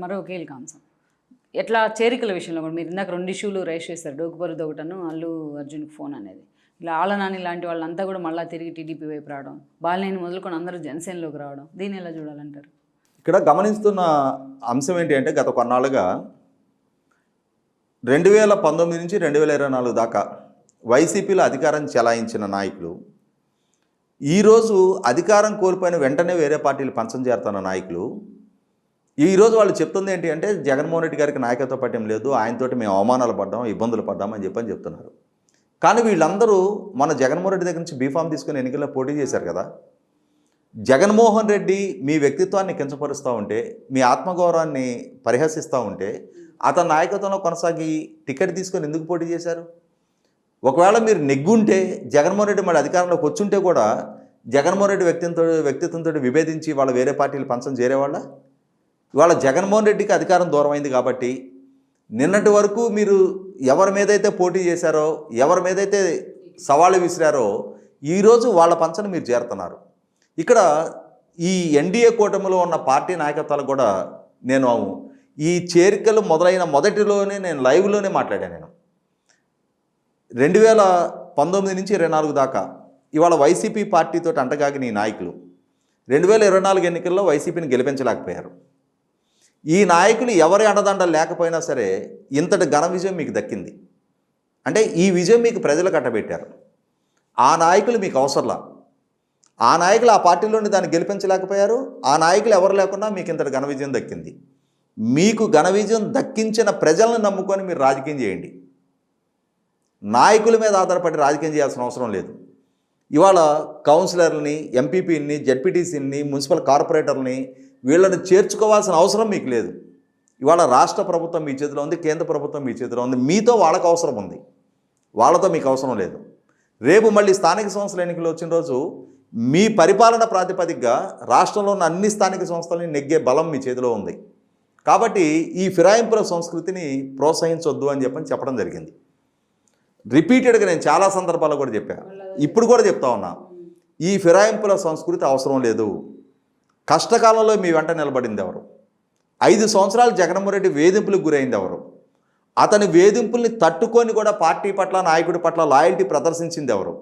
మరో కీలక అంశం. ఎట్లా చేరికల విషయంలో కూడా మీరు ఇందాక 2 ఇష్యూలు రైజ్ చేశారు. డోకుబరుది ఒకటను, అల్లు అర్జున్కి ఫోన్ అనేది. ఇలా ఆళ్ళనాని లాంటి వాళ్ళంతా కూడా మళ్ళీ తిరిగి టీడీపీ వైపు రావడం, బాలినేని మొదలుకొని అందరూ జనసేనలోకి రావడం, దీన్ని ఎలా చూడాలంటారు? ఇక్కడ గమనిస్తున్న అంశం ఏంటి అంటే గత కొన్నాళ్ళుగా 2019 నుంచి 2024 దాకా వైసీపీలో అధికారం చెలాయించిన నాయకులు ఈరోజు అధికారం కోల్పోయిన వెంటనే వేరే పార్టీలు పంచం చేరుతున్న నాయకులు ఈరోజు వాళ్ళు చెప్తుంది ఏంటి అంటే జగన్మోహన్ రెడ్డి గారికి నాయకత్వ పట్యం లేదు, ఆయనతోటి మేము అవమానాలు పడ్డాం, ఇబ్బందులు పడ్డాం అని చెప్తున్నారు. కానీ వీళ్ళందరూ మన జగన్మోహన్ రెడ్డి దగ్గర నుంచి బీఫామ్ తీసుకుని ఎన్నికల్లో పోటీ చేశారు కదా. జగన్మోహన్ రెడ్డి మీ వ్యక్తిత్వాన్ని కించపరుస్తూ ఉంటే, మీ ఆత్మగౌరవాన్ని పరిహసిస్తూ ఉంటే అతని నాయకత్వంలో కొనసాగి టికెట్ తీసుకొని ఎందుకు పోటీ చేశారు? ఒకవేళ మీరు నెగ్గుంటే జగన్మోహన్ రెడ్డి మళ్ళీ అధికారంలోకి వచ్చుంటే కూడా జగన్మోహన్ రెడ్డి వ్యక్తిత్వంతో విభేదించి వాళ్ళ వేరే పార్టీలు పంచం చేరేవాళ్ళ? ఇవాళ జగన్మోహన్ రెడ్డికి అధికారం దూరం అయింది కాబట్టి నిన్నటి వరకు మీరు ఎవరి మీదైతే పోటీ చేశారో, ఎవరి మీదైతే సవాళ్ళు విసిరారో ఈరోజు వాళ్ళ పంచను మీరు చేరుతున్నారు. ఇక్కడ ఈ ఎన్డీఏ కూటమిలో ఉన్న పార్టీ నాయకత్వాలు కూడా నేను ఈ చేరికలు మొదలైన మొదటిలోనే నేను లైవ్లోనే మాట్లాడాను. నేను 2019 నుంచి 24 దాకా ఇవాళ వైసీపీ పార్టీతో అంటగాగిన ఈ నాయకులు 2024 ఎన్నికల్లో వైసీపీని గెలిపించలేకపోయారు. ఈ నాయకులు ఎవరి అండదండలు లేకపోయినా సరే ఇంతటి ఘన విజయం మీకు దక్కింది. అంటే ఈ విజయం మీకు ప్రజలు కట్టబెట్టారు. ఆ నాయకులు మీకు అవసరంలా. ఆ నాయకులు ఆ పార్టీలోని దాన్ని గెలిపించలేకపోయారు. ఆ నాయకులు ఎవరు లేకున్నా మీకు ఇంతటి ఘన విజయం దక్కింది. మీకు ఘన విజయం దక్కించిన ప్రజలను నమ్ముకొని మీరు రాజకీయం చేయండి. నాయకుల మీద ఆధారపడి రాజకీయం చేయాల్సిన అవసరం లేదు. ఇవాళ కౌన్సిలర్లని, ఎంపీపీని, జడ్పీటీసీని, మున్సిపల్ కార్పొరేటర్ని వీళ్ళని చేర్చుకోవాల్సిన అవసరం మీకు లేదు. ఇవాళ రాష్ట్ర ప్రభుత్వం మీ చేతిలో ఉంది, కేంద్ర ప్రభుత్వం మీ చేతిలో ఉంది. మీతో వాళ్ళకు అవసరం ఉంది, వాళ్ళతో మీకు అవసరం లేదు. రేపు మళ్ళీ స్థానిక సంస్థల ఎన్నికలు వచ్చిన రోజు మీ పరిపాలన ప్రాతిపదికగా రాష్ట్రంలో ఉన్న అన్ని స్థానిక సంస్థలని నెగ్గే బలం మీ చేతిలో ఉంది. కాబట్టి ఈ ఫిరాయింపుల సంస్కృతిని ప్రోత్సహించొద్దు అని చెప్పడం జరిగింది. రిపీటెడ్గా నేను చాలా సందర్భాల్లో కూడా చెప్పాను, ఇప్పుడు కూడా చెప్తా ఉన్నా. ఈ ఫిరాయింపుల సంస్కృతి అవసరం లేదు. కష్టకాలంలో మీ వెంట నిలబడింది ఎవరు? 5 సంవత్సరాలు జగన్మోహన్ రెడ్డి వేధింపులకు గురైంది ఎవరు? అతని వేధింపుల్ని తట్టుకొని కూడా పార్టీ పట్ల, నాయకుడి పట్ల లాయల్టీ ప్రదర్శించింది ఎవరు?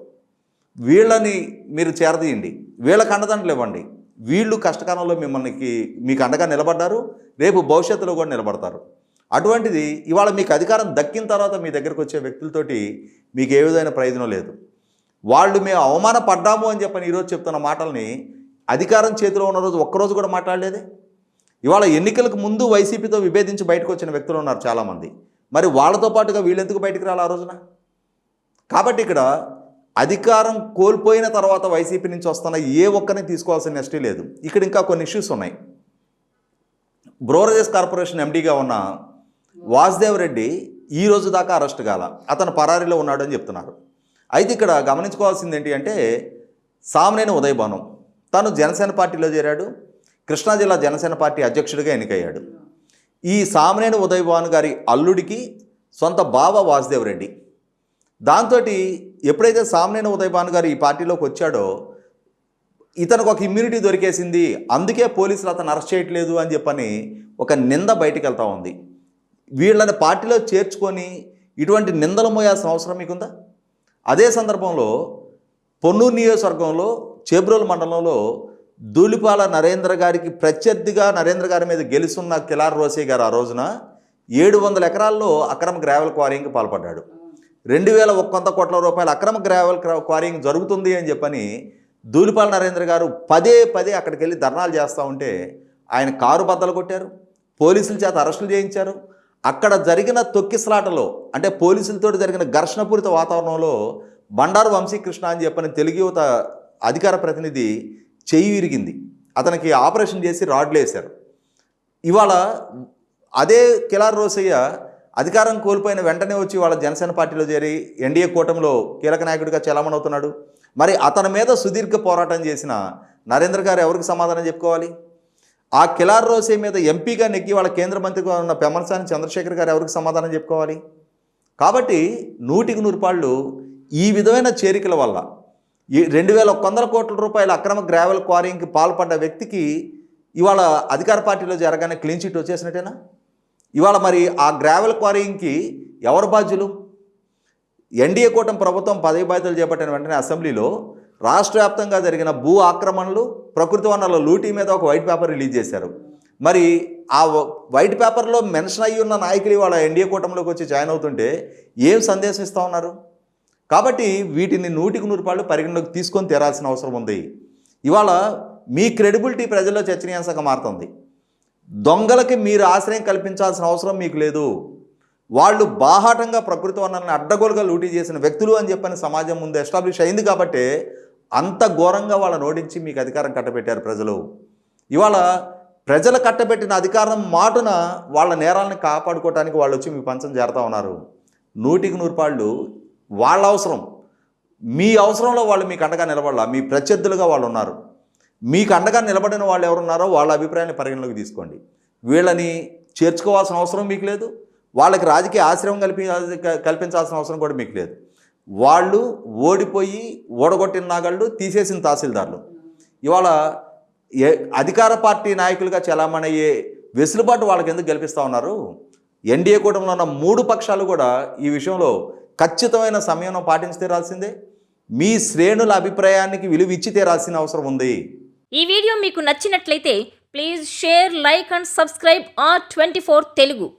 వీళ్ళని మీరు చేరదీయండి, వీళ్ళకి అండదండలు ఇవ్వండి. వీళ్ళు కష్టకాలంలో మీకు అండగా నిలబడ్డారు, రేపు భవిష్యత్తులో కూడా నిలబడతారు. అటువంటిది ఇవాళ మీకు అధికారం దక్కిన తర్వాత మీ దగ్గరకు వచ్చే వ్యక్తులతోటి మీకు ఏ విధమైన ప్రయోజనం లేదు. వాళ్ళు మేము అవమానపడ్డాము అని చెప్పని ఈరోజు చెప్తున్న మాటల్ని అధికారం చేతిలో ఉన్న రోజు ఒక్కరోజు కూడా మాట్లాడలేదే. ఇవాళ ఎన్నికలకు ముందు వైసీపీతో విభేదించి బయటకు వచ్చిన వ్యక్తులు ఉన్నారు చాలామంది. మరి వాళ్ళతో పాటుగా వీళ్ళెందుకు బయటకు రాలి ఆ రోజున? కాబట్టి ఇక్కడ అధికారం కోల్పోయిన తర్వాత వైసీపీ నుంచి వస్తున్న ఏ ఒక్కరిని తీసుకోవాల్సిన నెస్టీ లేదు. ఇక్కడ ఇంకా కొన్ని ఇష్యూస్ ఉన్నాయి. బ్రోరేజెస్ కార్పొరేషన్ ఎండీగా ఉన్న వాసుదేవ్ రెడ్డి ఈ రోజు దాకా అరెస్ట్ కాల, అతను పరారీలో ఉన్నాడు అని చెప్తున్నారు. అయితే ఇక్కడ గమనించుకోవాల్సింది ఏంటి అంటే సామినేని ఉదయభాను తను జనసేన పార్టీలో చేరాడు, కృష్ణా జిల్లా జనసేన పార్టీ అధ్యక్షుడిగా ఎన్నికయ్యాడు. ఈ సామినేని ఉదయభాను గారి అల్లుడికి సొంత బావ వాసుదేవ్ రెడ్డి. దాంతో ఎప్పుడైతే సామినేని ఉదయభాను గారు ఈ పార్టీలోకి వచ్చాడో ఇతనికి ఒక ఇమ్యూనిటీ దొరికేసింది, అందుకే పోలీసులు అతను అరెస్ట్ చేయట్లేదు అని చెప్పని ఒక నింద బయటికి వెళ్తూ ఉంది. వీళ్ళని పార్టీలో చేర్చుకొని ఇటువంటి నిందలు మోయాల్సిన అవసరం మీకుందా? అదే సందర్భంలో పొన్నూరు నియోజకవర్గంలో చేబ్రోలు మండలంలో ధూళిపాల నరేంద్ర గారికి ప్రత్యర్థిగా నరేంద్ర గారి మీద గెలుస్తున్న కిలార్ రోసే గారు ఆ రోజున 700 ఎకరాల్లో అక్రమ గ్రావెల్ క్వారీయింగ్కి పాల్పడ్డాడు. 2100 కోట్ల రూపాయల అక్రమ గ్రావెల్ క్వారీయింగ్ జరుగుతుంది అని చెప్పని ధూళిపాల నరేంద్ర గారు పదే అక్కడికి వెళ్ళి ధర్నాలు చేస్తూ ఉంటే ఆయన కారు బద్దలు కొట్టారు, పోలీసుల చేత అరెస్టులు చేయించారు. అక్కడ జరిగిన తొక్కిసలాటలో అంటే పోలీసులతో జరిగిన ఘర్షణపూరిత వాతావరణంలో బండారు వంశీకృష్ణ అని చెప్పని తెలుగు యువత అధికార ప్రతినిధి చెయ్యి విరిగింది, అతనికి ఆపరేషన్ చేసి రాడ్లు వేశారు. ఇవాళ అదే కిలార్ రోసయ్య అధికారం కోల్పోయిన వెంటనే వచ్చి వాళ్ళ జనసేన పార్టీలో చేరి ఎన్డీఏ కూటమిలో కీలక నాయకుడిగా చలామణవుతున్నాడు. మరి అతని మీద సుదీర్ఘ పోరాటం చేసిన నరేంద్ర గారు ఎవరికి సమాధానం చెప్పుకోవాలి? ఆ కిలార్ రోసే మీద ఎంపీగా నెగ్గి వాళ్ళ కేంద్ర మంత్రిగా ఉన్న పెమ్మసాని చంద్రశేఖర్ గారు ఎవరికి సమాధానం చెప్పుకోవాలి? కాబట్టి 100% ఈ విధమైన చేరికల వల్ల 2100 కోట్ల రూపాయల అక్రమ గ్రావెల్ క్వారీయింగ్కి పాల్పడ్డ వ్యక్తికి ఇవాళ అధికార పార్టీలో జరగానే క్లీన్ చిట్ వచ్చేసినట్టేనా? ఇవాళ మరి ఆ గ్రావెల్ క్వారీయింగ్కి ఎవరు బాధ్యులు? ఎన్డీఏ కూటమి ప్రభుత్వం పదవి బాధ్యతలు చేపట్టిన వెంటనే అసెంబ్లీలో రాష్ట్ర వ్యాప్తంగా జరిగిన భూ ఆక్రమణలు, ప్రకృతి వనరుల లూటీ మీద ఒక వైట్ పేపర్ రిలీజ్ చేశారు. మరి ఆ వైట్ పేపర్లో మెన్షన్ అయ్యి ఉన్న నాయకులు ఇవాళ ఎన్డీఏ కూటమిలోకి వచ్చి జాయిన్ అవుతుంటే ఏం సందేశం ఇస్తూ ఉన్నారు? కాబట్టి వీటిని 100% పరిగణలోకి తీసుకొని తీరాల్సిన అవసరం ఉంది. ఇవాళ మీ క్రెడిబిలిటీ ప్రజల్లో చర్చనీయాంశంగా మారుతుంది. దొంగలకి మీరు ఆశ్రయం కల్పించాల్సిన అవసరం మీకు లేదు. వాళ్ళు బాహాటంగా ప్రకృతి వనరులను అడ్డగోలుగా లూటీ చేసిన వ్యక్తులు అని చెప్పని సమాజం ముందు ఎస్టాబ్లిష్ అయింది కాబట్టి అంత ఘోరంగా వాళ్ళని ఓడించి మీకు అధికారం కట్టబెట్టారు ప్రజలు. ఇవాళ ప్రజలు కట్టబెట్టిన అధికారం మాటున వాళ్ళ నేరాలను కాపాడుకోవడానికి వాళ్ళు వచ్చి మీ పంచం చేరుతూ ఉన్నారు. 100% వాళ్ళ అవసరం, మీ అవసరంలో వాళ్ళు మీకు అండగా నిలబడాల. మీ ప్రత్యర్థులుగా వాళ్ళు ఉన్నారు. మీకు అండగా నిలబడిన వాళ్ళు ఎవరున్నారో వాళ్ళ అభిప్రాయాన్ని పరిగణలోకి తీసుకోండి. వీళ్ళని చేర్చుకోవాల్సిన అవసరం మీకు లేదు. వాళ్ళకి రాజకీయ ఆశ్రయం కల్పించాల్సిన అవసరం కూడా మీకు లేదు. వాళ్ళు ఓడిపోయి ఓడగొట్టిన నాగళ్ళు తీసేసిన తహసీల్దార్లు ఇవాళ అధికార పార్టీ నాయకులుగా చలామణయ్యే వెసులుబాటు వాళ్ళకి ఎందుకు కల్పిస్తూ ఉన్నారు? ఎన్డీఏ కూటమిలో ఉన్న 3 పక్షాలు కూడా ఈ విషయంలో ఖచ్చితమైన సమయం పాటించి తీరాల్సిందే. మీ శ్రేణుల అభిప్రాయానికి విలువ ఇచ్చి తీరాల్సిన అవసరం ఉంది. ఈ వీడియో మీకు నచ్చినట్లయితే please share, like and subscribe R24 Telugu.